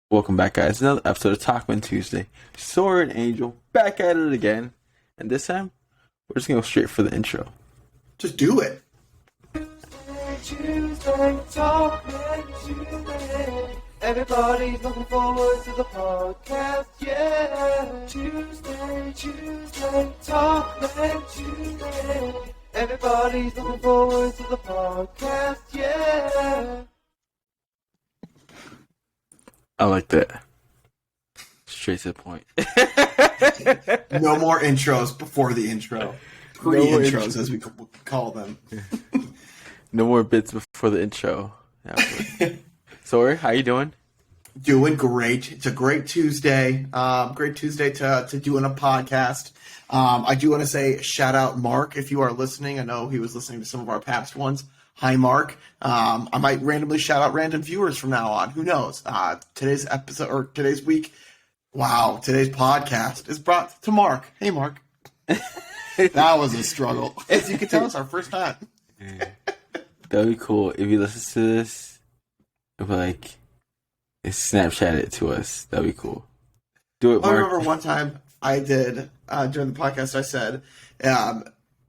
Welcome back, guys. Another episode of Talkmen Tuesday. Sora and Angel back at it again, and this time we're just gonna go straight for the intro. Just do it. Tuesday, Talkmen Tuesday. Everybody's looking forward to the podcast, yeah. Tuesday, Talkmen Tuesday. Everybody's looking forward to the podcast, yeah. I like that. Straight to the point. No more intros before the intro. Pre-intros, as we call them. No more bits before the intro. Sora, how you doing? Doing great. It's a great Tuesday. Great Tuesday to doing a podcast. I do want to say shout out Mark if you are listening. I know he was listening to some of our past ones. Hi, Mark. I might randomly shout out random viewers from now on. Who knows? Today's episode or today's week. Wow, today's podcast is brought to Mark. Hey, Mark. That was a struggle. As you can tell, it's our first time. That'd be cool if you listen to this. If Snapchat it to us, that'd be cool. Do it, Mark. I remember one time I did during the podcast. I said,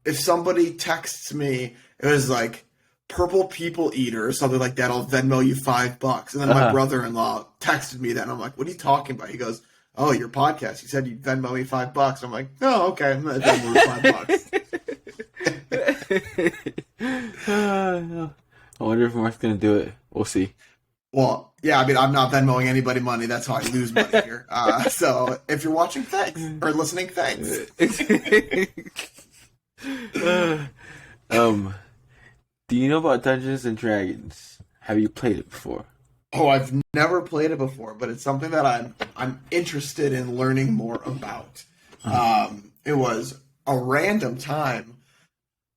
if somebody texts me, it was like purple people eater or something like that. I'll Venmo you $5. And then my brother-in-law texted me that, and I'm like, "What are you talking about?" He goes, "Oh, your podcast. You said you'd Venmo me $5." I'm like, "Oh, okay. I'm gonna Venmo you $5." I wonder if Mark's gonna do it. We'll see. Well, yeah, I mean, I'm not Venmoing anybody money. That's how I lose money here. So if you're watching, thanks. Or listening, thanks. Do you know about Dungeons and Dragons? Have you played it before? Oh, I've never played it before, but it's something that I'm interested in learning more about. It was a random time.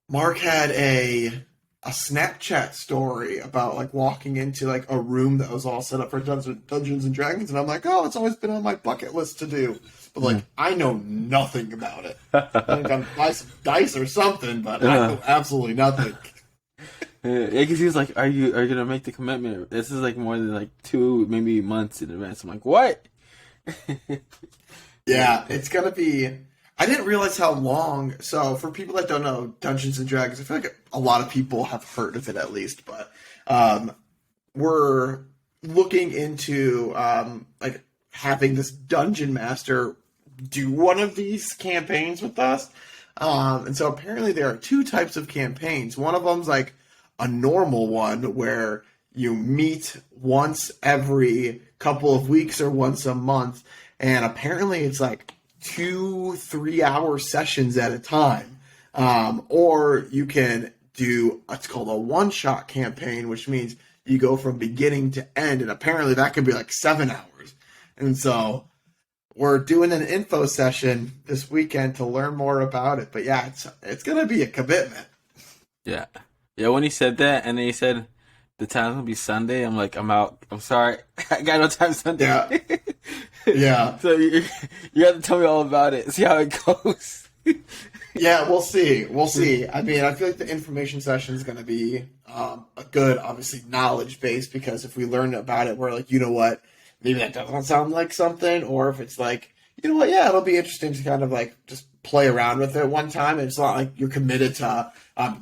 Mark had a Snapchat story about like walking into like a room that was all set up for Dungeons and Dragons, and I'm like, oh, it's always been on my bucket list to do, but like I know nothing about it. I'm gonna buy some dice or something, but I know absolutely nothing. Yeah, because he was like, "Are you gonna make the commitment? This is like more than like 2 maybe months in advance." I'm like, "What?" Yeah, it's gonna be. I didn't realize how long. So, for people that don't know Dungeons and Dragons, I feel like a lot of people have heard of it at least. But we're looking into like having this dungeon master do one of these campaigns with us. And so apparently there are 2 types of campaigns. One of them's like a normal one where you meet once every couple of weeks or once a month, and apparently it's like 2-3 hour sessions at a time. Or you can do what's called a one-shot campaign, which means you go from beginning to end, and apparently that could be like 7 hours. And so we're doing an info session this weekend to learn more about it. But yeah, it's gonna be a commitment. Yeah. Yeah, when he said that, and then he said the time's gonna be Sunday, I'm like, I'm out. I'm sorry, I got no time Sunday. Yeah. Yeah. So you have to tell me all about it. See how it goes. Yeah, we'll see. We'll see. I mean, I feel like the information session is going to be a good, obviously, knowledge base, because if we learn about it, we're like, you know what, maybe that doesn't sound like something, or if it's like, you know what, yeah, it'll be interesting to kind of like just play around with it one time. And it's not like you're committed to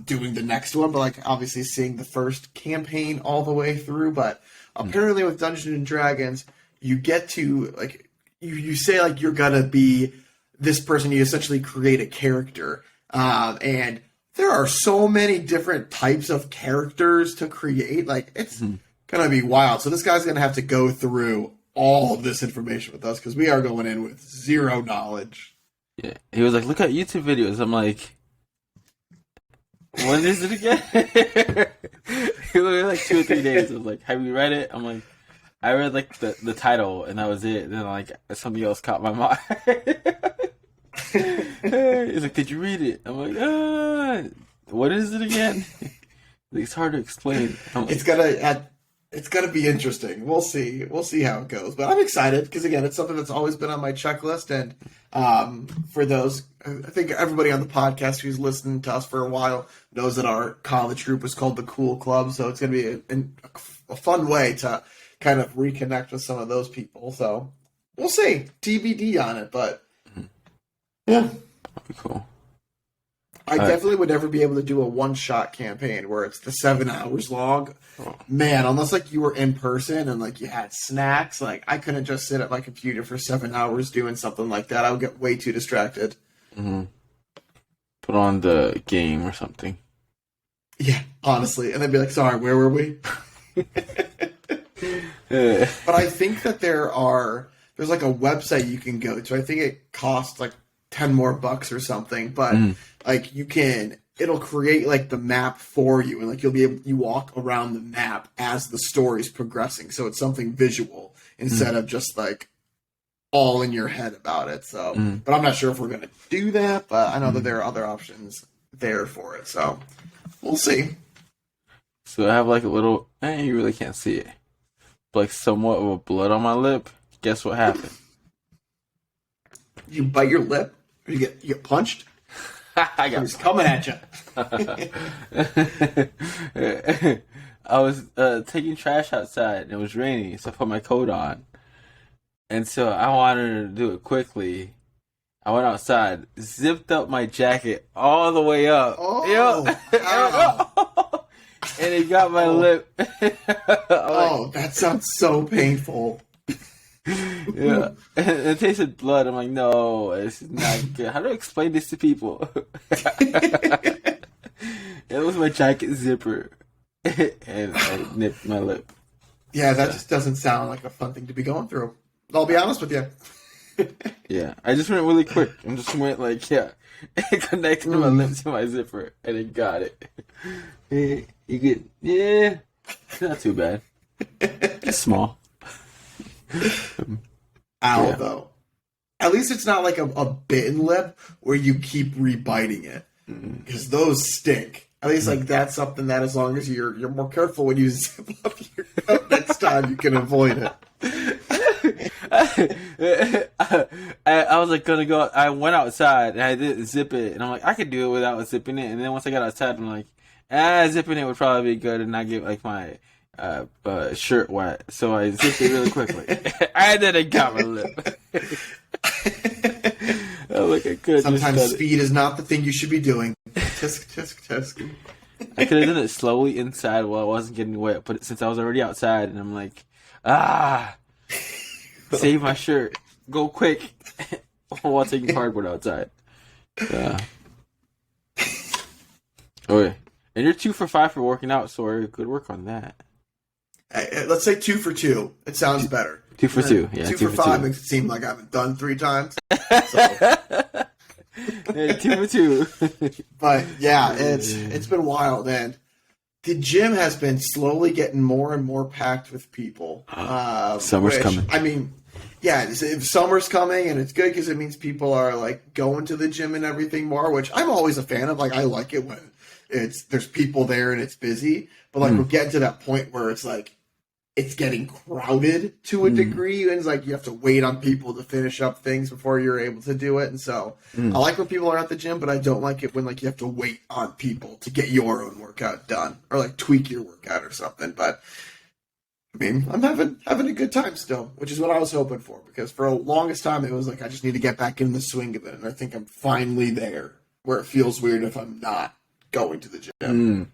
doing the next one, but like obviously seeing the first campaign all the way through. But apparently with Dungeons and Dragons, you get to like you say like you're gonna be this person. You essentially create a character, and there are so many different types of characters to create. Like it's gonna be wild. So this guy's gonna have to go through all of this information with us, because we are going in with zero knowledge. Yeah, he was like, "Look at YouTube videos." I'm like, "What is it again?" He looked at like 2 or 3 days. I was like, "Have you read it?" I'm like, "I read like the title, and that was it." And then like something else caught my mind. He's like, "Did you read it?" I'm like, "What is it again?" It's hard to explain. Like, it's gonna be interesting. We'll see. We'll see how it goes. But I'm excited because again, it's something that's always been on my checklist. And for those, I think everybody on the podcast who's listened to us for a while knows that our college group was called the Cool Club. So it's gonna be a fun way to kind of reconnect with some of those people. So we'll see. TBD on it, but yeah. That'd be cool. I definitely would never be able to do a one-shot campaign where it's the 7 hours long. Oh. Man, unless like you were in person and like you had snacks, like I couldn't just sit at my computer for 7 hours doing something like that. I would get way too distracted. Mm-hmm. Put on the game or something. Yeah, honestly. And then be like, sorry, where were we? But I think that there's like a website you can go to. I think it costs like 10 more bucks or something, but like it'll create like the map for you, and like you walk around the map as the story's progressing. So it's something visual instead of just like all in your head about it. So, but I'm not sure if we're going to do that, but I know that there are other options there for it. So we'll see. So I have like a little, you really can't see it, but like somewhat of a blood on my lip. Guess what happened? You bite your lip? Or you get punched? He's coming at you. I was taking trash outside and it was raining, so I put my coat on. And so I wanted to do it quickly. I went outside, zipped up my jacket all the way up. Oh, and it got my lip. That sounds so painful. Yeah, and it tasted blood. I'm like, no, this is not good. How do I explain this to people? It was my jacket zipper, and I nipped my lip. Yeah, that just doesn't sound like a fun thing to be going through. I'll be honest with you. Yeah, I just went really quick. I just went like, it connected my lip to my zipper, and it got it. Not too bad. It's small. Ow, though. At least it's not like a bitten lip where you keep rebiting it, because those stink. At least like that's something that as long as you're more careful when you zip up your coat next time, you can avoid it. I was like gonna go. I went outside and I didn't zip it, and I'm like, I could do it without zipping it. And then once I got outside, I'm like, zipping it would probably be good and not get like my shirt wet. So I zipped it really quickly. And then it got my lip. Sometimes speed is not the thing you should be doing. Tisk, tisk, tisk. I could have done it slowly inside while I wasn't getting wet, but since I was already outside, and I'm like, save my shirt, go quick, while taking cardboard outside. Yeah. Okay, and you're 2 for 5 for working out, so good work on that. Let's say 2 for 2. It sounds better. 2 for 2, yeah. 2 for 5 makes it seem like I haven't done 3 times. Yeah, 2 for 2. But yeah, it's been wild, and the gym has been slowly getting more and more packed with people. Summer's coming. I mean, yeah, summer's coming, and it's good because it means people are like going to the gym and everything more, which I'm always a fan of. Like, I like it when there's people there and it's busy, but like we're getting to that point where it's like it's getting crowded to a degree, and it's like you have to wait on people to finish up things before you're able to do it. And so I like when people are at the gym, but I don't like it when like you have to wait on people to get your own workout done or like tweak your workout or something. But I mean, I'm having a good time still, which is what I was hoping for, because for the longest time it was like I just need to get back in the swing of it, and I think I'm finally there where it feels weird if I'm not going to the gym.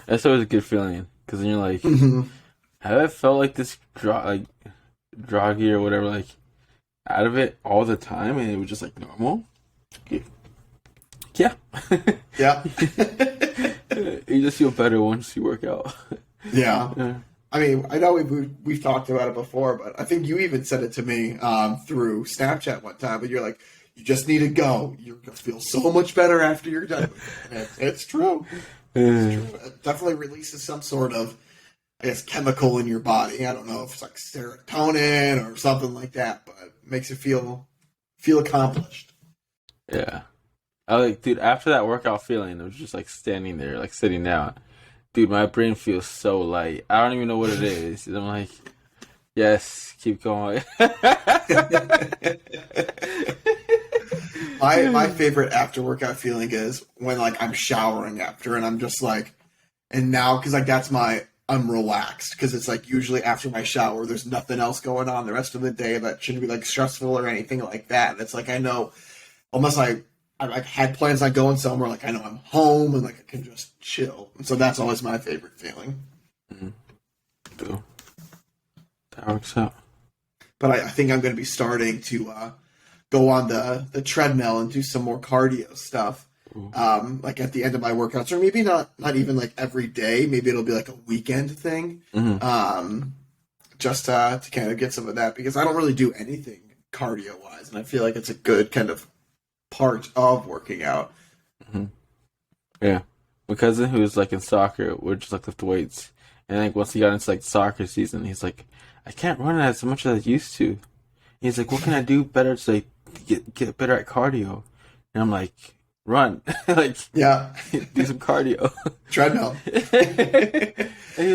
That's always a good feeling, because then you're like, have I felt like this groggy or whatever, like out of it all the time, and it was just like normal? Yeah. Yeah. You just feel better once you work out. Yeah. I mean, I know we've talked about it before, but I think you even said it to me through Snapchat one time, but you're like, you just need to go. You're going to feel so much better after you're done. It's true. It's true. It definitely releases some sort of, I guess, chemical in your body. I don't know if it's like serotonin or something like that, but it makes you feel accomplished. Yeah. Dude, after that workout feeling, I was just like standing there, like sitting down. Dude, my brain feels so light. I don't even know what it is. And I'm like, yes, keep going. My favorite after workout feeling is when like I'm showering after, and I'm just like, and now because like that's my I'm relaxed because it's like usually after my shower, there's nothing else going on the rest of the day that shouldn't be like stressful or anything like that. And it's like I know, unless I like had plans on going somewhere, like I know I'm home and like I can just chill. And so that's always my favorite feeling. Cool. That works out. But I think I'm going to be starting to go on the treadmill and do some more cardio stuff. Like at the end of my workouts, or maybe not even like every day. Maybe it'll be like a weekend thing. Just to kind of get some of that because I don't really do anything cardio wise, and I feel like it's a good kind of part of working out. Yeah, my cousin who's like in soccer would just like lift weights, and like once he got into like soccer season, he's like, I can't run as much as I used to. He's like, what can I do better to like get better at cardio? And I'm like, run, like do some cardio, treadmill.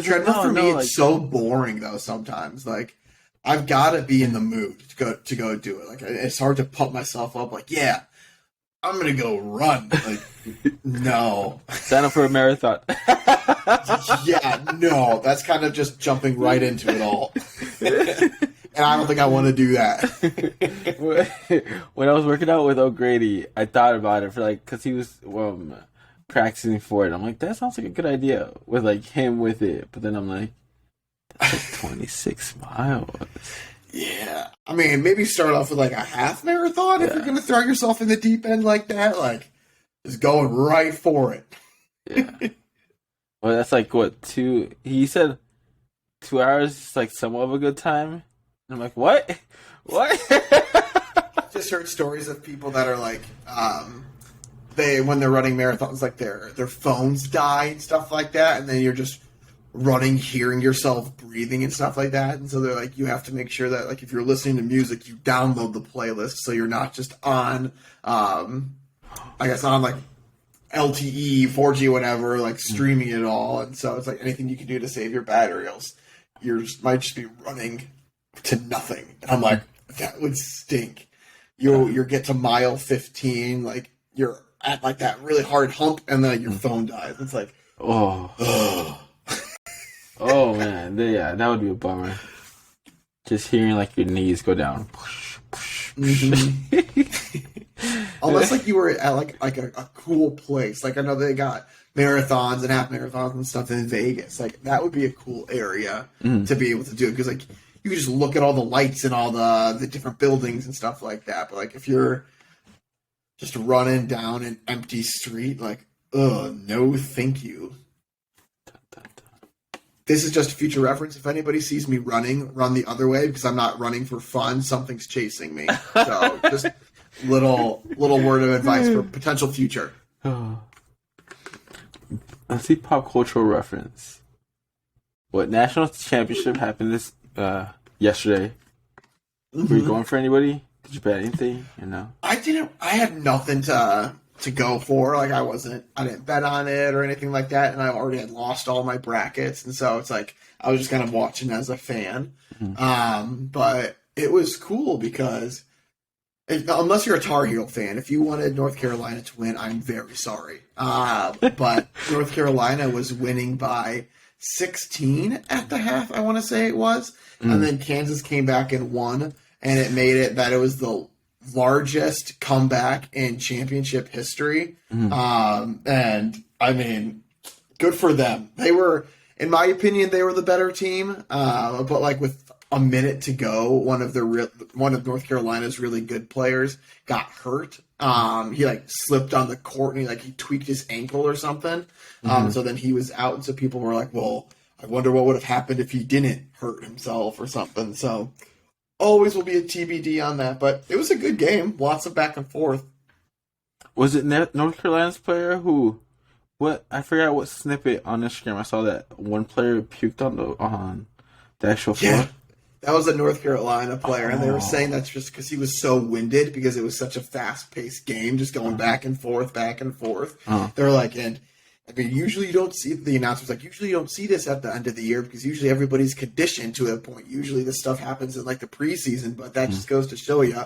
Treadmill for me, it's so boring though. Sometimes, like, I've got to be in the mood to go do it. Like, it's hard to pump myself up. Like, yeah, I'm gonna go run. Like, no, sign up for a marathon. Yeah, no, that's kind of just jumping right into it all. And I don't think I want to do that. When I was working out with O'Grady, I thought about it for like, cause he was practicing for it. I'm like, that sounds like a good idea with like him with it. But then I'm like, that's like 26 miles. Yeah, I mean, maybe start off with like a half marathon if you're gonna throw yourself in the deep end like that. Like, just going right for it. Yeah. Well, that's like what he said 2 hours is like somewhat of a good time. I'm like, what? Just heard stories of people that are like, when they're running marathons, like their phones die and stuff like that, and then you're just running, hearing yourself breathing and stuff like that, and so they're like, you have to make sure that like if you're listening to music, you download the playlist so you're not just on, I guess on like LTE, 4G, whatever, like streaming it all, and so it's like anything you can do to save your battery, else might just be running to nothing. And I'm like, that would stink. You get to mile 15, like you're at like that really hard hump, and then your phone dies. It's like, oh man, yeah, that would be a bummer. Just hearing like your knees go down. Unless like you were at like a cool place. Like I know they got marathons and half marathons and stuff in Vegas. Like that would be a cool area to be able to do it because like you can just look at all the lights and all the different buildings and stuff like that. But like if you're just running down an empty street, like, no thank you. This is just a future reference. If anybody sees me running, run the other way because I'm not running for fun. Something's chasing me. So just little word of advice for potential future. Let's see pop cultural reference. What national championship happened this yesterday? Were you going for anybody? Did you bet anything? You know? I didn't. I had nothing to go for. Like I didn't bet on it or anything like that, and I already had lost all my brackets, and so it's like I was just kind of watching as a fan. But it was cool because unless you're a Tar Heel fan, if you wanted North Carolina to win, I'm very sorry. But North Carolina was winning by 16 at the half, I want to say it was. And then Kansas came back and won, and it made it that it was the largest comeback in championship history. And, I mean, good for them. They were, in my opinion, they were the better team. But, like, with a minute to go, one of North Carolina's really good players got hurt. He like slipped on the court and he tweaked his ankle or something. So then he was out, and so people were like, well, I wonder what would have happened if he didn't hurt himself or something. So always will be a TBD on that, but it was a good game. Lots of back and forth. Was it North Carolina's player who? What I forgot what snippet on Instagram I saw that one player puked on the actual floor. Yeah. That was a North Carolina player, and they were saying that's just because he was so winded because it was such a fast-paced game, just going back and forth, back and forth. They're like, and I mean, usually you don't see, the announcers like, usually you don't see this at the end of the year because usually everybody's conditioned to a point. Usually this stuff happens in like the preseason, but that just goes to show you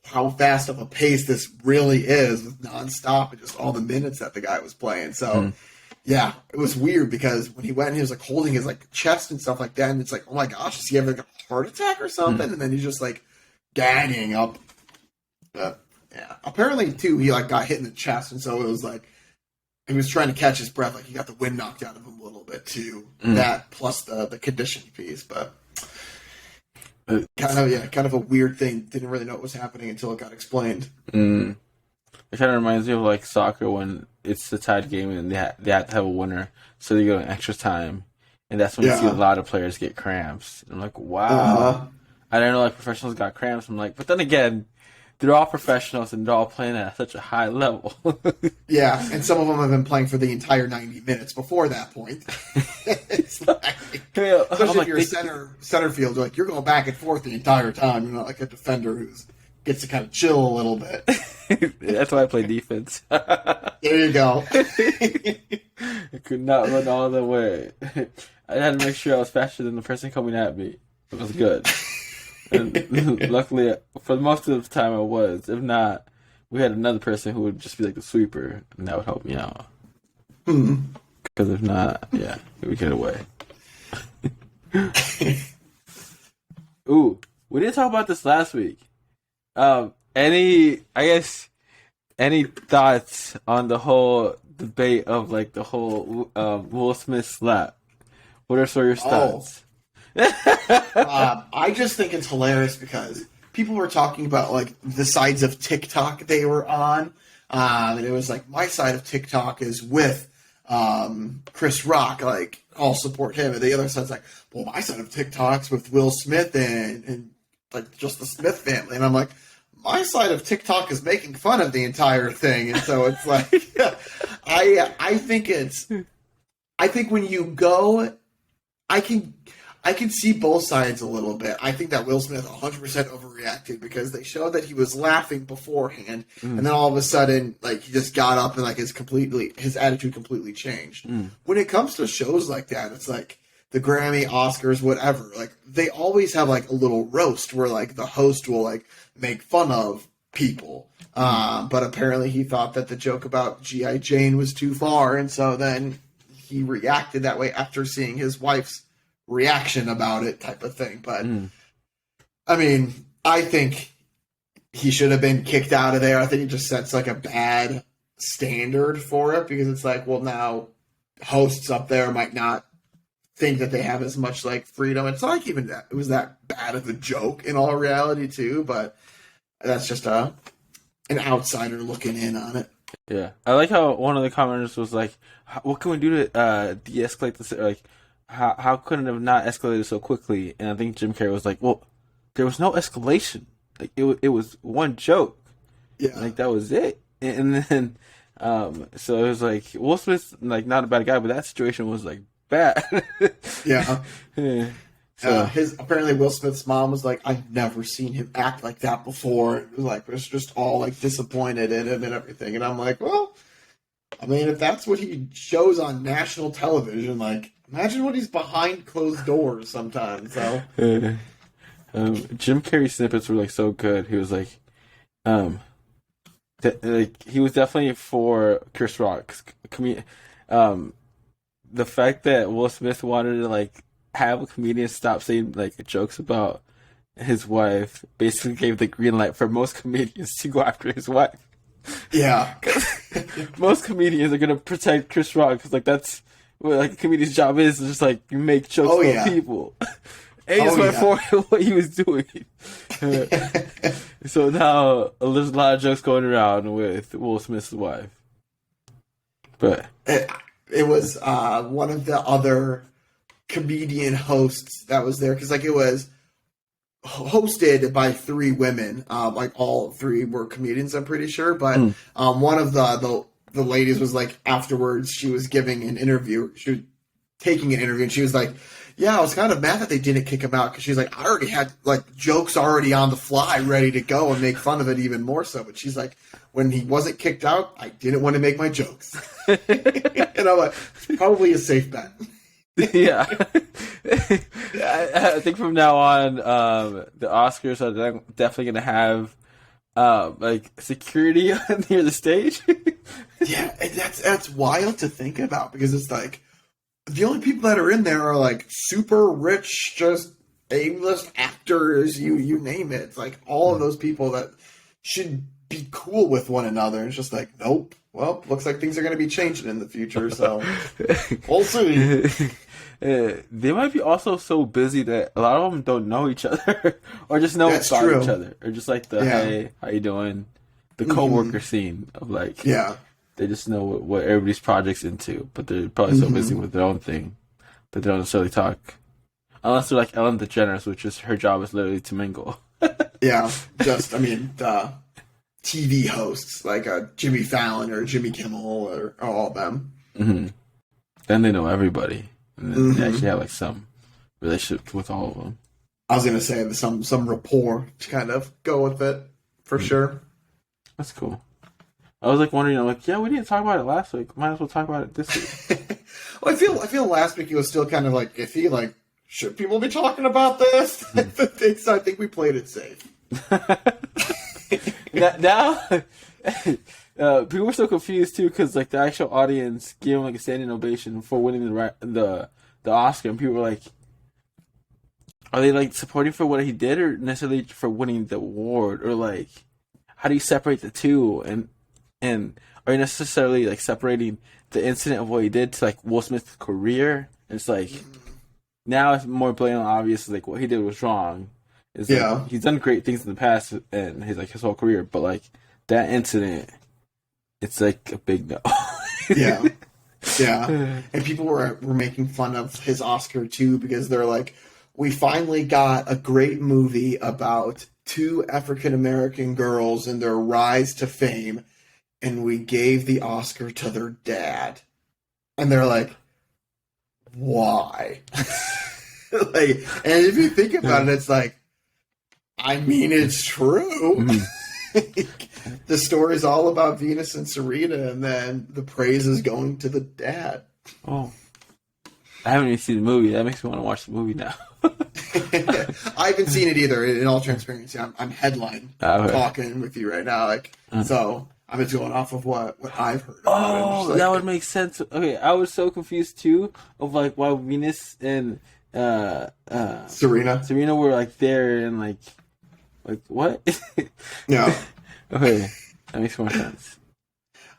how fast of a pace this really is with nonstop and just all the minutes that the guy was playing. So Yeah, it was weird because when he went and he was like holding his like chest and stuff like that, and it's like, oh my gosh, is he having like a heart attack or something? And then he's just like gagging up. Yeah, apparently too, he like got hit in the chest, and so it was like he was trying to catch his breath, like he got the wind knocked out of him a little bit too. That plus the conditioning piece, but kind of a weird thing. Didn't really know what was happening until it got explained. It kind of reminds me of like soccer when it's the tied game and they have to have a winner, so they go in extra time, and that's when you see a lot of players get cramps. And I'm like, wow, I didn't know like professionals got cramps. I'm like, but then again, they're all professionals and they're all playing at such a high level. Yeah, and some of them have been playing for the entire 90 minutes before that point. It's like, especially if you're center field, like you're going back and forth the entire time. You're not like a defender who gets to kind of chill a little bit. That's why I play defense. There you go. I could not run all the way. I had to make sure I was faster than the person coming at me. It was good. And luckily, for most of the time I was. If not, we had another person who would just be like the sweeper, and that would help me out. Because if not, yeah, we would get away. Ooh, we didn't talk about this last week. Any thoughts on the whole debate of like the whole Will Smith slap? What are some of your thoughts? I just think it's hilarious because people were talking about like the sides of TikTok they were on, and it was like my side of TikTok is with Chris Rock, like I'll support him, and the other side's like, well, my side of TikTok's with Will Smith and like just the Smith family, and I'm like, my side of TikTok is making fun of the entire thing, and so it's like, I think when you go, I can see both sides a little bit. I think that Will Smith 100% overreacted because they showed that he was laughing beforehand, and then all of a sudden, like he just got up and like his attitude completely changed. When it comes to shows like that, it's like the Grammy, Oscars, whatever. Like they always have like a little roast where like the host will like make fun of people. But apparently he thought that the joke about G.I. Jane was too far, and so then he reacted that way after seeing his wife's reaction about it type of thing. But I mean, I think he should have been kicked out of there. I think it just sets like a bad standard for it because it's like, well, now hosts up there might not think that they have as much like freedom. It's not like even that it was that bad of a joke in all reality too, but that's just an outsider looking in on it. Yeah, I like how one of the commenters was like, "What can we do to de-escalate this? Like, how couldn't it have not escalated so quickly?" And I think Jim Carrey was like, "Well, there was no escalation. Like, it was one joke. Yeah, like that was it." And then, so it was like Will Smith's like not a bad guy, but that situation was like bad. Yeah. So Apparently Will Smith's mom was like, I've never seen him act like that before. It was like, was just all like disappointed in him and everything. And I'm like, well, I mean, if that's what he shows on national television, like, imagine what he's behind closed doors sometimes. So, Jim Carrey snippets were like so good. He was like, he was definitely for Chris Rock's the fact that Will Smith wanted to like have a comedian stop saying like jokes about his wife basically gave the green light for most comedians to go after his wife. Yeah. Most comedians are gonna protect Chris Rock because like that's what like a comedian's job is just like you make jokes about people. And he just went for what he was doing. So now there's a lot of jokes going around with Will Smith's wife. But it was one of the other comedian hosts that was there because like it was hosted by three women, like all three were comedians, I'm pretty sure, but one of the ladies was like afterwards she was giving an interview, she was taking an interview, and she was like, yeah, I was kind of mad that they didn't kick him out because she's like, I already had like jokes already on the fly ready to go and make fun of it even more so, but she's like, when he wasn't kicked out, I didn't want to make my jokes. And I'm like, probably a safe bet. Yeah. I think from now on, the Oscars are definitely going to have like security near the stage. Yeah, and that's wild to think about because it's like the only people that are in there are like super rich, just A-list actors. You name it. It's like all of those people that should be cool with one another. It's just like, nope. Well, looks like things are going to be changing in the future. So we'll see. They might be also so busy that a lot of them don't know each other, or just know That's about true. each other, or just like the Yeah. hey, how you doing, the coworker scene of like Yeah. they just know what everybody's project's into, but they're probably so busy with their own thing that they don't necessarily talk, unless they're like Ellen DeGeneres, which is her job is literally to mingle. Yeah. Just, I mean, TV hosts like Jimmy Fallon or Jimmy Kimmel or all of them. Mm-hmm. Then they know everybody, and then they actually have like some relationship with all of them. I was going to say some rapport to kind of go with it for sure. That's cool. I was like wondering, I'm like, yeah, we didn't talk about it last week. Might as well talk about it this week. Well, I feel last week it was still kind of like iffy. Like, should people be talking about this? So I think we played it safe. now, people were so confused too because like the actual audience gave him like a standing ovation for winning the Oscar, and people were like, are they like supporting for what he did, or necessarily for winning the award, or like how do you separate the two, and are you necessarily like separating the incident of what he did to like Will Smith's career? And it's like now it's more blatantly obvious like what he did was wrong. Is like, he's done great things in the past and his whole career, but like that incident, it's like a big no. Yeah. And people were making fun of his Oscar too because they're like, we finally got a great movie about two African American girls and their rise to fame, and we gave the Oscar to their dad. And they're like, why? Like, and if you think about it, it's like, I mean, it's true. The story's all about Venus and Serena, and then the praise is going to the dad. Oh, I haven't even seen the movie. That makes me want to watch the movie now. I haven't seen it either. In all transparency, I'm headline talking with you right now. Like, so I'm just going off of what I've heard. Oh, like, that would make sense. Okay, I was so confused too of like why Venus and Serena were like there and like what? Yeah. Okay, that makes more sense.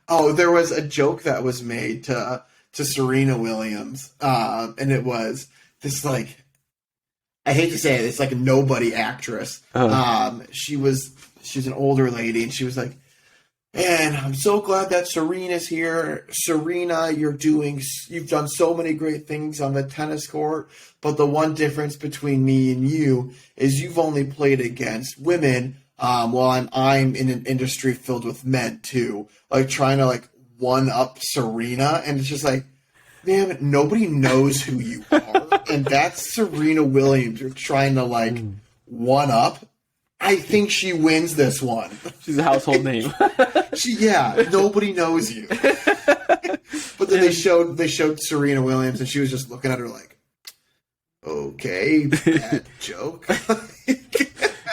Oh, there was a joke that was made to Serena Williams, and it was this like, I hate to say it, it's like a nobody actress. She's an older lady, and she was like, "And I'm so glad that Serena's here. Serena, you've done so many great things on the tennis court, but the one difference between me and you is you've only played against women, while I'm in an industry filled with men too." Like trying to like one up Serena, and it's just like, man, nobody knows who you are, and that's Serena Williams. You're trying to like one up. I think she wins this one. She's a household name. Nobody knows you. But then they showed Serena Williams, and she was just looking at her like, okay, bad joke.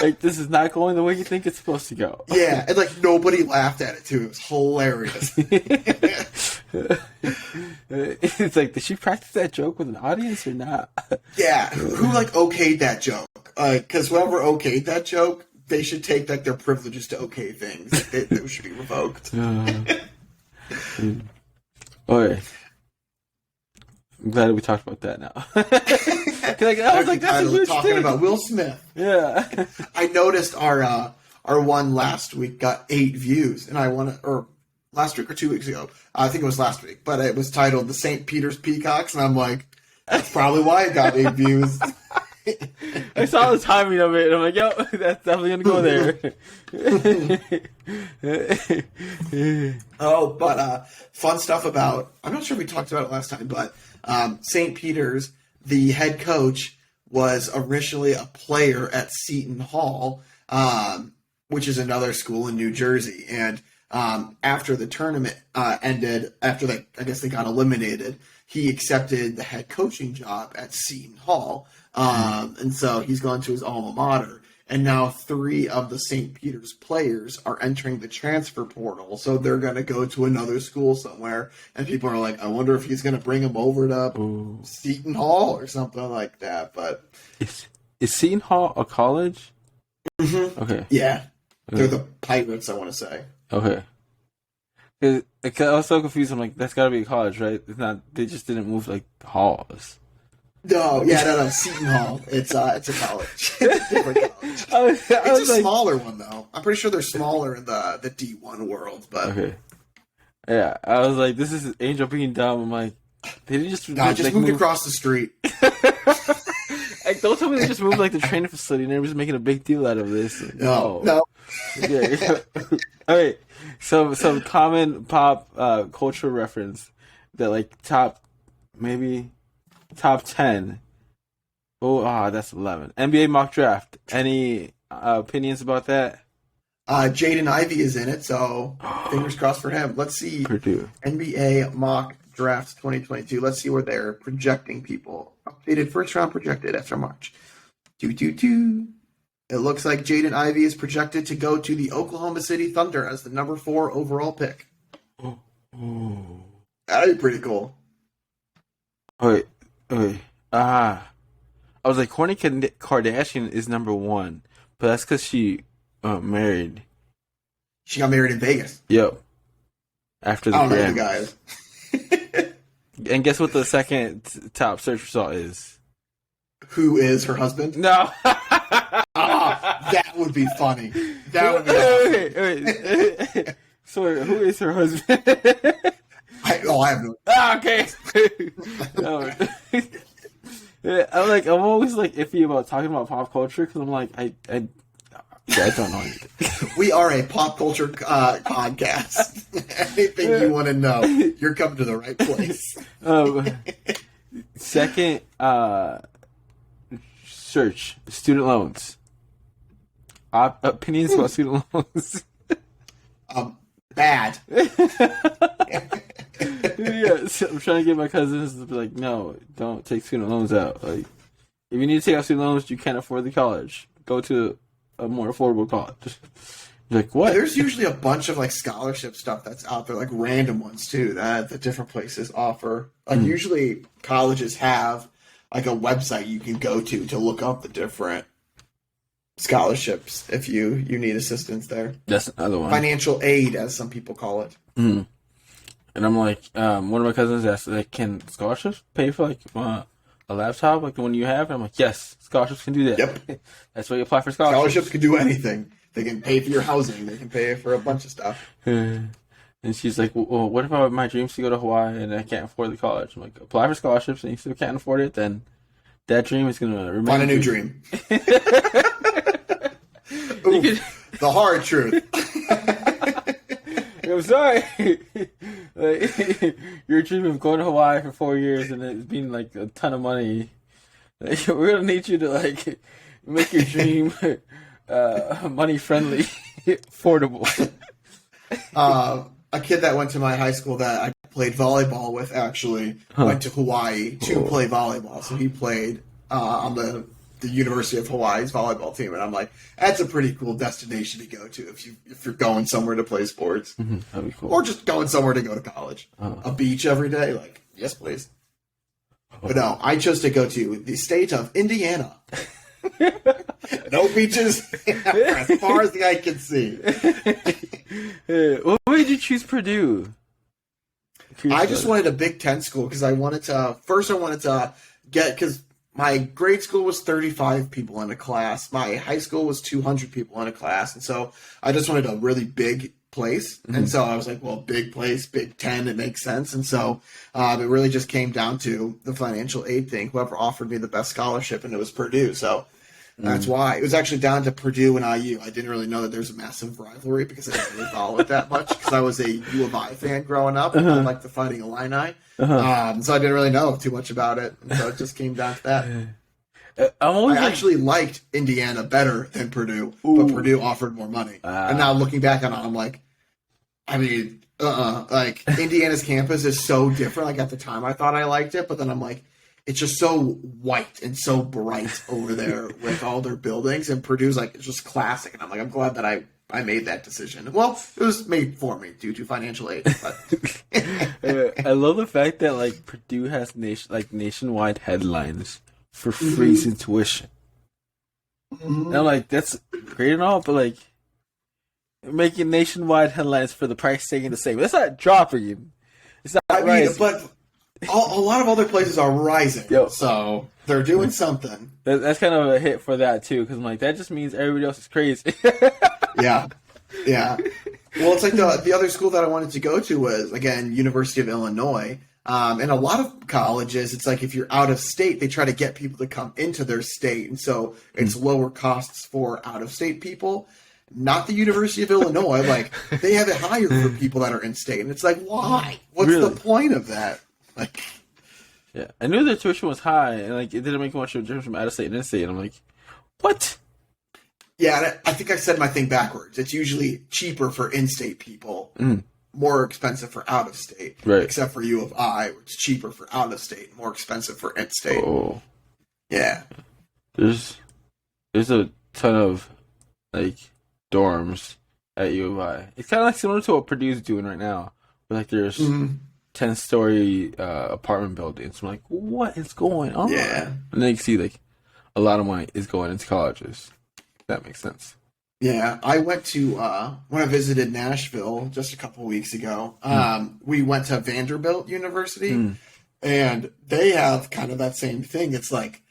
Like, this is not going the way you think it's supposed to go. Yeah, and like nobody laughed at it too. It was hilarious. It's like, did she practice that joke with an audience or not? Yeah, who like okayed that joke? Because whoever okayed that joke, they should take like their privileges to okay things. They should be revoked. Okay. I'm glad we talked about that now. I was like, that's a huge talking thing. about Will Smith. Yeah. I noticed our one last week got 8 views, and or last week or 2 weeks ago. I think it was last week, but it was titled "The St. Peter's Peacocks," and I'm like, that's probably why it got 8 views. I saw the timing of it, and I'm like, yo, that's definitely gonna go there. Oh, but fun stuff about, I'm not sure if we talked about it last time, but St. Peter's, the head coach, was originally a player at Seton Hall, which is another school in New Jersey. And after the tournament ended, after I guess they got eliminated, he accepted the head coaching job at Seton Hall. And so he's gone to his alma mater. and now 3 of the St. Peter's players are entering the transfer portal, so they're going to go to another school somewhere, and people are like, I wonder if he's going to bring them over to Seton Hall or something like that. But is Seton Hall a college? Mm-hmm. Okay. Yeah. They're the Pirates, I want to say. Okay. Cause I was so confused. I'm like, that's got to be a college, right? It's not. They just didn't move like halls. No, Seton Hall. It's a college. It's a different college. It's a smaller one though. I'm pretty sure they're smaller in the D1 world, but okay. Yeah, I was like, this is Angel being dumb. I'm like, they didn't just just moved across the street. Like, don't tell me they just moved like the training facility and they're just making a big deal out of this. No. Yeah. All right. So some common pop culture reference that like top 10. That's 11. NBA mock draft. Any opinions about that? Jaden Ivey is in it, so fingers crossed for him. Let's see. Purdue. NBA mock draft 2022. Let's see where they're projecting people. Updated first round projected after March. It looks like Jaden Ivey is projected to go to the Oklahoma City Thunder as the number 4 overall pick. That'd be pretty cool. Okay. I was like, Kourtney Kardashian is number 1, but that's because she married. She got married in Vegas. Yep. After the I don't know who the guy is. And guess what the second top search result is? Who is her husband? No. That would be funny. That would be awesome. Wait. So who is her husband? I have no. Okay. I'm always like iffy about talking about pop culture because I'm like I don't know anything. We are a pop culture podcast. Anything you want to know, you're coming to the right place. Second search, student loans. Opinions about student loans. Bad. Yeah, so I'm trying to get my cousins to be like, no, don't take student loans out. Like, if you need to take out student loans, you can't afford the college. Go to a more affordable college. You're like, what? There's usually a bunch of like scholarship stuff that's out there, like random ones too, that the different places offer. Like usually colleges have like a website you can go to look up the different scholarships if you need assistance there. That's another one. Financial aid, as some people call it. Mm. And I'm like, one of my cousins asked, like, can scholarships pay for like a laptop like the one you have? And I'm like, yes, scholarships can do that. Yep. That's why you apply for scholarships. Scholarships can do anything. They can pay for your housing. They can pay for a bunch of stuff. And she's like, well, what if my dreams to go to Hawaii and I can't afford the college? I'm like, apply for scholarships and you still can't afford it, then that dream is going to remain. Find a new dream. Ooh, the hard truth. I'm sorry. Like, your dream of going to Hawaii for 4 years and it's been like a ton of money. Like, we're gonna need you to like make your dream money friendly, affordable. A kid that went to my high school that I played volleyball with actually went to Hawaii to play volleyball. So he played on the University of Hawaii's volleyball team, and I'm like, that's a pretty cool destination to go to if you're going somewhere to play sports, That'd be cool. or just going somewhere to go to college. A beach every day, like yes, please. But no, I chose to go to the state of Indiana. No beaches as far as the eye can see. What made you choose Purdue? I just wanted a Big Ten school because I wanted to get, because my grade school was 35 people in a class. My high school was 200 people in a class. And so I just wanted a really big place. And so I was like, well, big place, Big Ten, it makes sense. And so it really just came down to the financial aid thing. Whoever offered me the best scholarship, and it was Purdue. So that's why. It was actually down to Purdue and IU. I didn't really know that there's a massive rivalry because I didn't really follow it that much because I was a U of I fan growing up. I like the Fighting Illini. So I didn't really know too much about it. And so it just came down to that. I actually liked Indiana better than Purdue, but Purdue offered more money. And now looking back on it, I'm like, I mean, like Indiana's campus is so different. Like at the time I thought I liked it, but then I'm like, it's just so white and so bright over there with all their buildings, and Purdue's like it's just classic. And I'm like, I'm glad that I made that decision. Well, it was made for me due to financial aid. But I love the fact that like Purdue has nationwide headlines for freezing tuition. And I'm like, that's great and all, but like making nationwide headlines for the price staying the same. That's not dropping. It's not rising. But a lot of other places are rising, Yo. so they're doing something. That's kind of a hit for that too, because I'm like, that just means everybody else is crazy. Yeah. Well, it's like the other school that I wanted to go to was, again, University of Illinois. And a lot of colleges, it's like if you're out of state, they try to get people to come into their state. And so it's lower costs for out of state people. Not the University of Illinois. Like, they have it higher for people that are in state. And it's like, why? What's Really? the point of that? Like, Yeah, I knew their tuition was high, and like it didn't make much of a difference from out of state and in state. And I'm like, what? yeah, and I think I said my thing backwards. It's usually cheaper for in-state people, more expensive for out-of-state. Right. Except for U of I, which is cheaper for out-of-state, more expensive for in-state. Oh, Yeah. there's a ton of like dorms at U of I. It's kind of like similar to what Purdue's doing right now, where like there's 10-story apartment buildings. I'm like, what is going on? Yeah. And then you can see like a lot of money is going into colleges. That makes sense. Yeah, I went to when I visited Nashville just a couple weeks ago. We went to Vanderbilt University, and they have kind of that same thing. It's like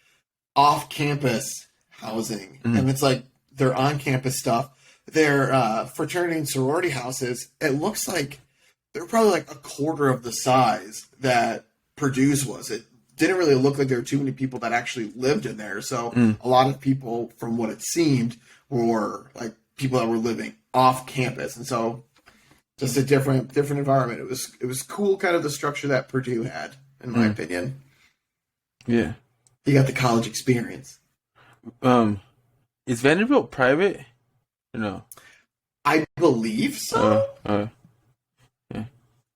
off-campus housing, and it's like their on-campus stuff. Their fraternity and sorority houses. It looks like they're probably like a quarter of the size that Purdue's was. It didn't really look like there were too many people that actually lived in there. So a lot of people, from what it seemed, were like people that were living off campus, and so just a different environment. It was cool, kind of the structure that Purdue had, in my opinion. Yeah. You got the college experience. Is Vanderbilt private? Or no. I believe so. Yeah.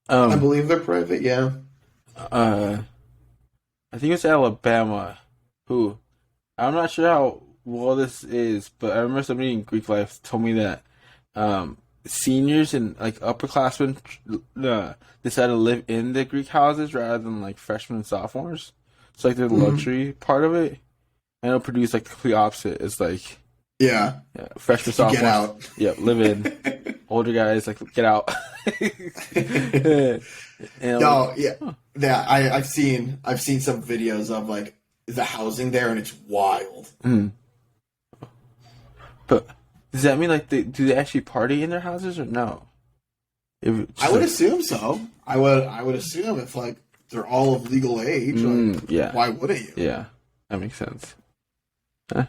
I believe they're private. Yeah. I think it's Alabama. Who? I'm not sure how well this is, but I remember somebody in Greek life told me that seniors and like upperclassmen decide to live in the Greek houses rather than like freshmen and sophomores. It's like the luxury part of it. I know Purdue's like the complete opposite. It's like Yeah. freshmen, sophomores. Get out. Yep, live in. Older guys like get out. And No, yeah. I've seen some videos of like the housing there, and it's wild. But does that mean like do they actually party in their houses or no? I would assume so. I would assume if like they're all of legal age, like, yeah. why wouldn't you? Yeah, that makes sense. Huh?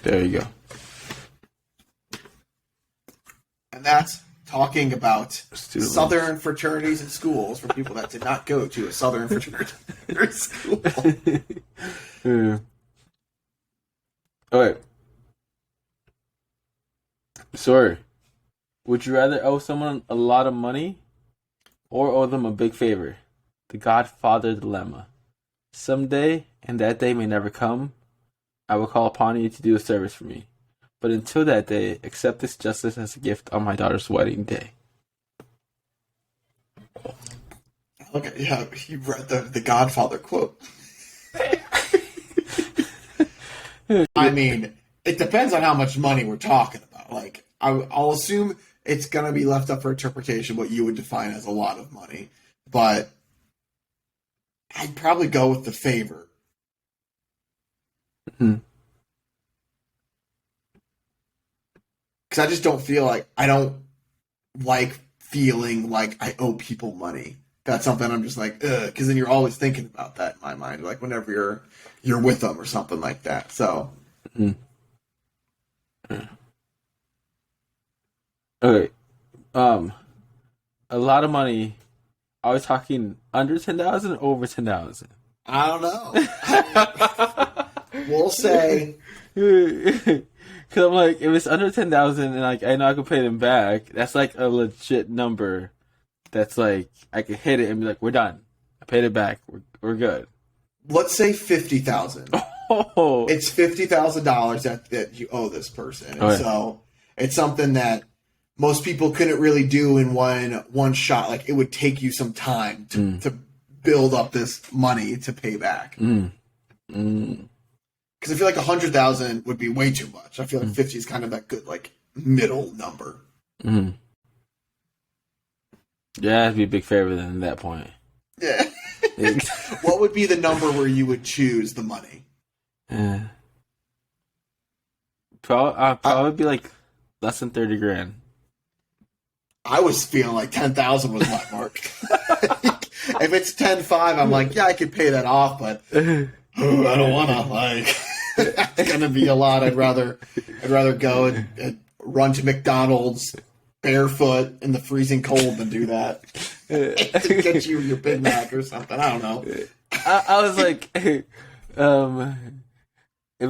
There you go. And that's talking about Student Southern fraternities and schools for people that did not go to a Southern fraternity or school. Yeah. All right. Sorry. Would you rather owe someone a lot of money or owe them a big favor? The Godfather dilemma. Someday, and that day may never come, I will call upon you to do a service for me. But until that day, accept this justice as a gift on my daughter's wedding day. Okay, yeah, you read the Godfather quote. I mean, it depends on how much money we're talking about. Like, I'll assume it's going to be left up for interpretation what you would define as a lot of money. But I'd probably go with the favor. Because I just don't feel like, I don't like feeling like I owe people money. That's something I'm just like, ugh, because then you're always thinking about that in my mind, like whenever you're with them or something like that. So, Okay. A lot of money. Are we talking under 10,000 or over 10,000? I don't know. We'll say, Because I'm like, if it's under 10,000 and like I know I can pay them back, that's like a legit number. That's like I can hit it and be like, we're done. I paid it back. We're good. Let's say 50,000. Oh, It's $50,000 that you owe this person, and so it's something that most people couldn't really do in one shot. Like, it would take you some time to build up this money to pay back. Because I feel like 100,000 would be way too much. I feel like 50 is kind of that good, like, middle number. Yeah, that'd be a big favor then at that point. Yeah. What would be the number where you would choose the money? Probably be like less than 30 grand. I was feeling like 10,000 was my mark. If it's 10.5, I'm like, yeah, I could pay that off, but I don't want to. Like, it's gonna be a lot. I'd rather go and run to McDonald's barefoot in the freezing cold than do that to get you your Big Mac or something. I don't know. I was like, if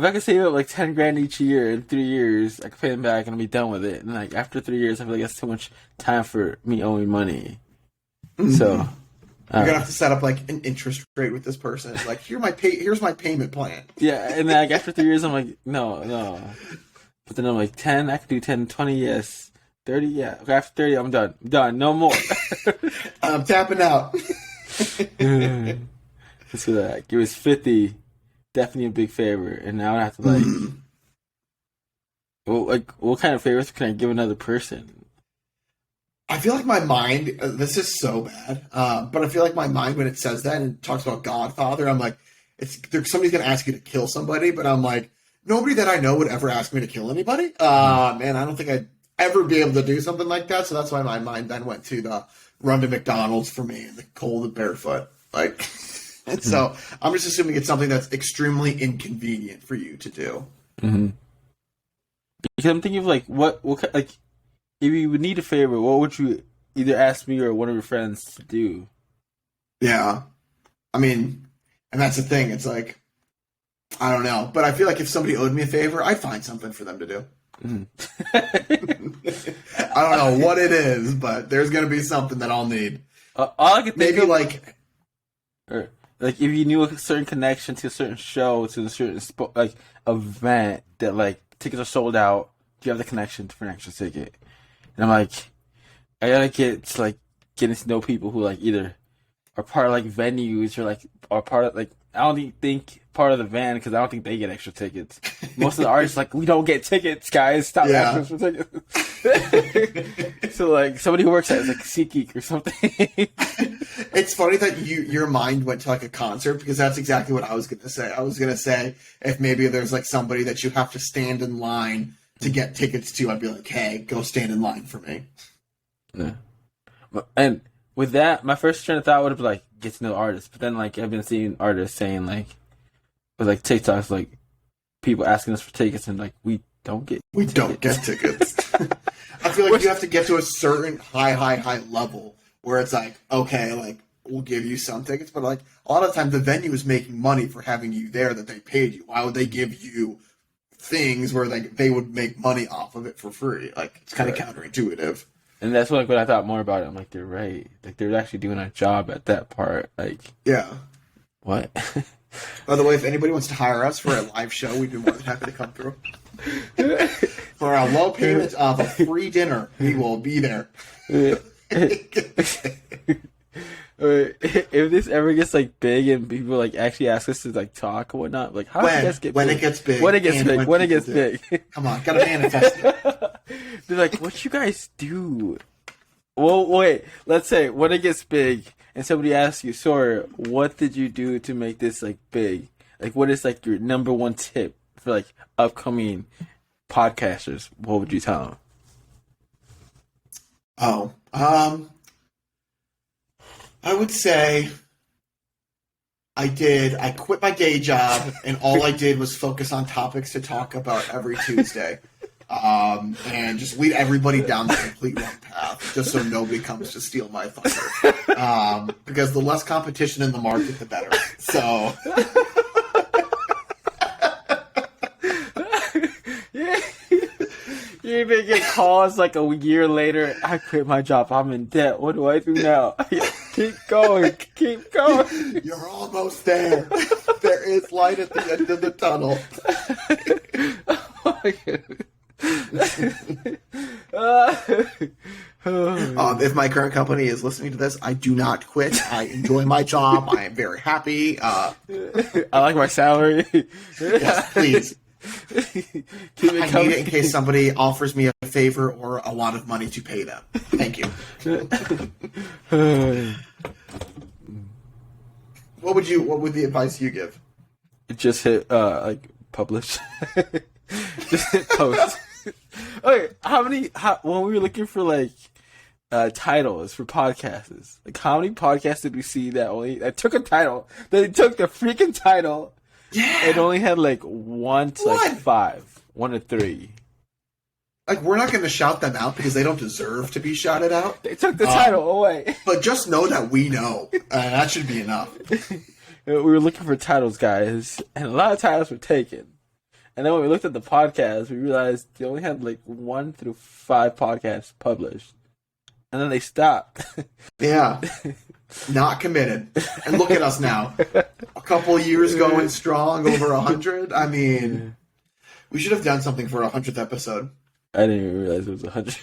I could save up like 10 grand each year in 3 years, I could pay them back and I'll be done with it. And like after 3 years, I feel like that's too much time for me owing money. So you're gonna have to set up like an interest rate with this person. It's like, here's my payment plan. Yeah, and then like after 3 years, I'm like, no. But then I'm like, 10, I could do 10, 20, yes. 30, yeah. Okay, after 30, I'm done. No more. I'm tapping out. So that it was 50. Definitely a big favor, and now I have to what kind of favors can I give another person? I feel like my mind. This is so bad, but I feel like my mind when it says that and talks about Godfather, I'm like, somebody's gonna ask you to kill somebody, but I'm like, nobody that I know would ever ask me to kill anybody. Man, I don't think I'd ever be able to do something like that. So that's why my mind then went to the run to McDonald's for me and the cold and barefoot, like. And so I'm just assuming it's something that's extremely inconvenient for you to do. Mm-hmm. Because I'm thinking of like what like if you would need a favor, what would you either ask me or one of your friends to do? Yeah, I mean, and that's the thing. It's like, I don't know, but I feel like if somebody owed me a favor, I'd find something for them to do. I don't know what it is, but there's gonna be something that I'll need. All I could think maybe of, like if you knew a certain connection to a certain show, to a certain event that like tickets are sold out, do you have the connection for an extra ticket? And I'm like, I gotta get to getting to know people who like either are part of like venues or like are part of like I don't even think part of the van because I don't think they get extra tickets. Most of the artists like we don't get tickets, guys. Stop asking for tickets. So like somebody who works at like SeatGeek or something. It's funny that your mind went to like a concert because that's exactly what I was gonna say. I was gonna say if maybe there's like somebody that you have to stand in line to get tickets to, I'd be like, hey, go stand in line for me. Yeah. And with that, my first train of thought would have been like get to know artists, but then like I've been seeing artists saying like with like TikToks like people asking us for tickets and like we don't get tickets. I feel like you have to get to a certain high level where it's like, okay, like we'll give you some tickets, but like a lot of times the venue is making money for having you there that they paid you. Why would they give you things where like they would make money off of it for free? Like it's kind of counterintuitive. And that's when I thought more about it. I'm like, they're right. Like they're actually doing a job at that part. Like, yeah. What? By the way, if anybody wants to hire us for a live show, we'd be more than happy to come through. For a low payment of a free dinner, we will be there. If this ever gets like big and people like actually ask us to like talk and whatnot, like how does it get when big? It gets big, when it gets big, when it gets big. Come on, gotta manifest it. They're like, what you guys do? Well, wait. Let's say when it gets big and somebody asks you, "Sora, what did you do to make this like big? Like, what is like your number one tip for like upcoming podcasters?" What would you tell them? Oh, I would say I quit my day job and all I did was focus on topics to talk about every Tuesday. And just lead everybody down the complete wrong path just so nobody comes to steal my thunder. Because the less competition in the market, the better. So... You even get calls like a year later. I quit my job. I'm in debt. What do I do now? Keep going. Keep going. You're almost there. There is light at the end of the tunnel. Oh my God. If my current company is listening to this, I do not quit. I enjoy my job. I am very happy. I like my salary. Yes, please. Keep it I coming. need it in case somebody offers me a favor or a lot of money to pay them. Thank you. What would the advice you give? Just hit like publish. Just hit post. Okay, when we were looking for like titles for podcasts, like how many podcasts did we see that took a title? They took the freaking title. Yeah. It only had like 1 to like 5, 1 to 3. Like, we're not going to shout them out because they don't deserve to be shouted out. They took the title away. But just know that we know. That should be enough. We were looking for titles, guys, and a lot of titles were taken. And then when we looked at the podcast, we realized they only had like 1 through 5 podcasts published. And then they stopped. Yeah. Not committed. And look at us now. A couple years going strong, over 100. I mean, we should have done something for our 100th episode. I didn't even realize it was 100.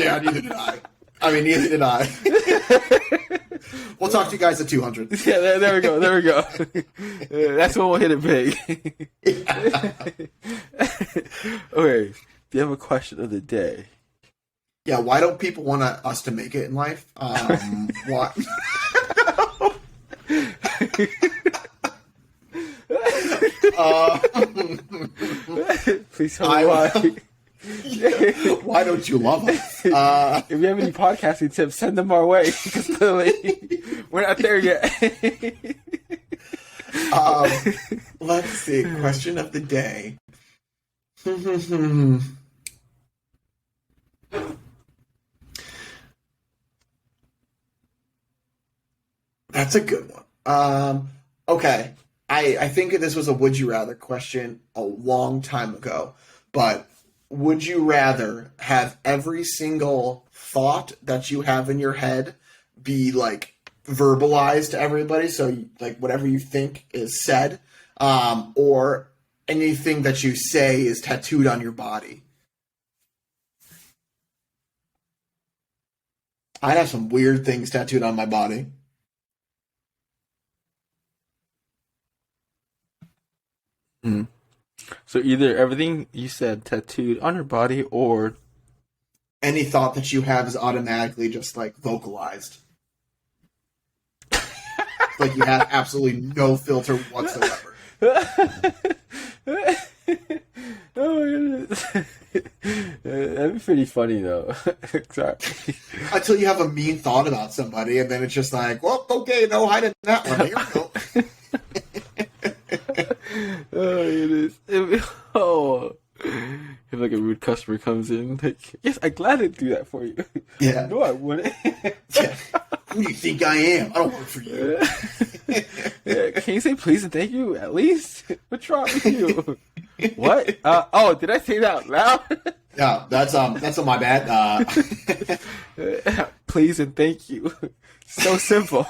Yeah, neither did I. Neither did I. We'll talk to you guys at 200. Yeah, there we go. There we go. That's when we'll hit it big. Okay, do you have a question of the day? Yeah, why don't people want us to make it in life? What? Please tell me why. Why don't you love us? If you have any podcasting tips, send them our way, because clearly we're not there yet. Let's see. Question of the day. That's a good one. Okay. I think this was a would you rather question a long time ago, but would you rather have every single thought that you have in your head be like verbalized to everybody, so like whatever you think is said, or anything that you say is tattooed on your body? I'd have some weird things tattooed on my body. Mm. So either everything you said tattooed on your body, or Any thought that you have is automatically just like vocalized. Like you have absolutely no filter whatsoever. Oh my goodness. That'd be pretty funny though. Sorry. Until you have a mean thought about somebody, and then it's just like, well, okay, no hiding that one. Here we go. Oh, it is. Oh, if like a rude customer comes in, like, yes, I'm glad to do that for you. Yeah. No, I wouldn't. Yeah. Who do you think I am? I don't work for you. Yeah, can you say please and thank you at least? What's wrong with you? What? Oh, did I say that out loud? Yeah, that's on my bad. Please and thank you. So simple.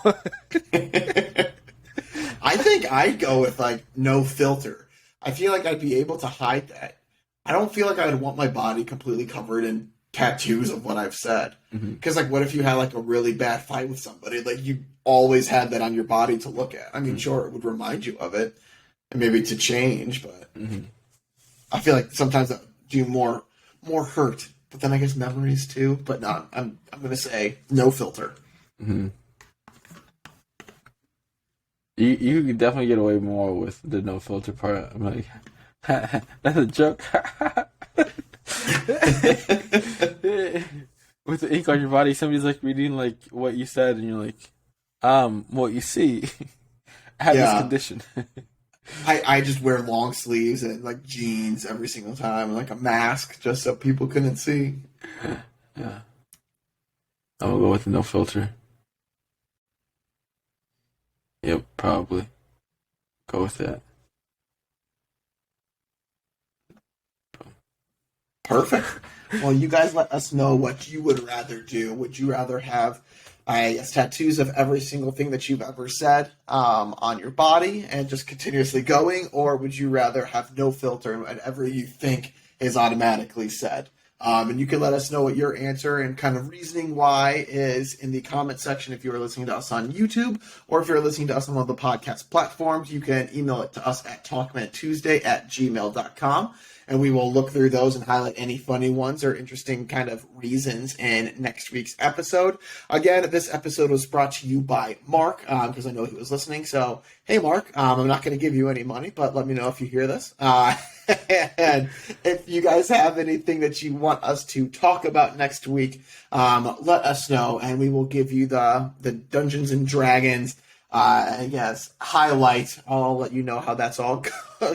I think I'd go with like no filter. I feel like I'd be able to hide that. I don't feel like I'd want my body completely covered in tattoos of what I've said. Because like, what if you had like a really bad fight with somebody? Like you always had that on your body to look at. I mean, sure, it would remind you of it, and maybe to change. But I feel like sometimes that do more hurt. But then I guess memories too. But no, I'm gonna say no filter. You could definitely get away more with the no filter part. I'm like, that's a joke. With the ink on your body, somebody's like reading like what you said, and you're like, what you see. I have this condition. I just wear long sleeves and like jeans every single time, and like a mask just so people couldn't see. Yeah, I'm gonna go with the no filter. Yep, probably. Go with that. Perfect. Well, you guys let us know what you would rather do. Would you rather have I guess tattoos of every single thing that you've ever said on your body and just continuously going, or would you rather have no filter and whatever you think is automatically said? And you can let us know what your answer and kind of reasoning why is in the comment section if you are listening to us on YouTube, or if you're listening to us on one of the podcast platforms, you can email it to us at talkmentuesday@gmail.com. And we will look through those and highlight any funny ones or interesting kind of reasons in next week's episode. Again, this episode was brought to you by Mark, because I know he was listening. So, hey, Mark, I'm not going to give you any money, but let me know if you hear this. And if you guys have anything that you want us to talk about next week, let us know, and we will give you the Dungeons and Dragons highlight. I'll let you know how that's all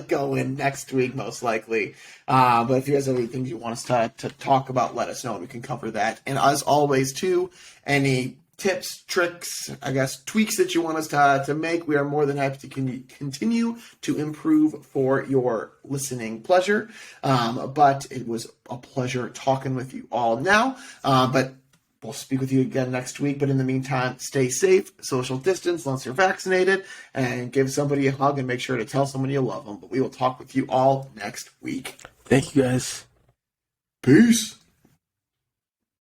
going next week, most likely. But if you guys have anything you want us to talk about, let us know, and we can cover that. And as always, too, any tips, tricks, tweaks that you want us to make, we are more than happy to continue to improve for your listening pleasure. But it was a pleasure talking with you all now. But we'll speak with you again next week. But in the meantime, stay safe, social distance unless you're vaccinated, and give somebody a hug and make sure to tell someone you love them. But we will talk with you all next week. Thank you, guys. Peace.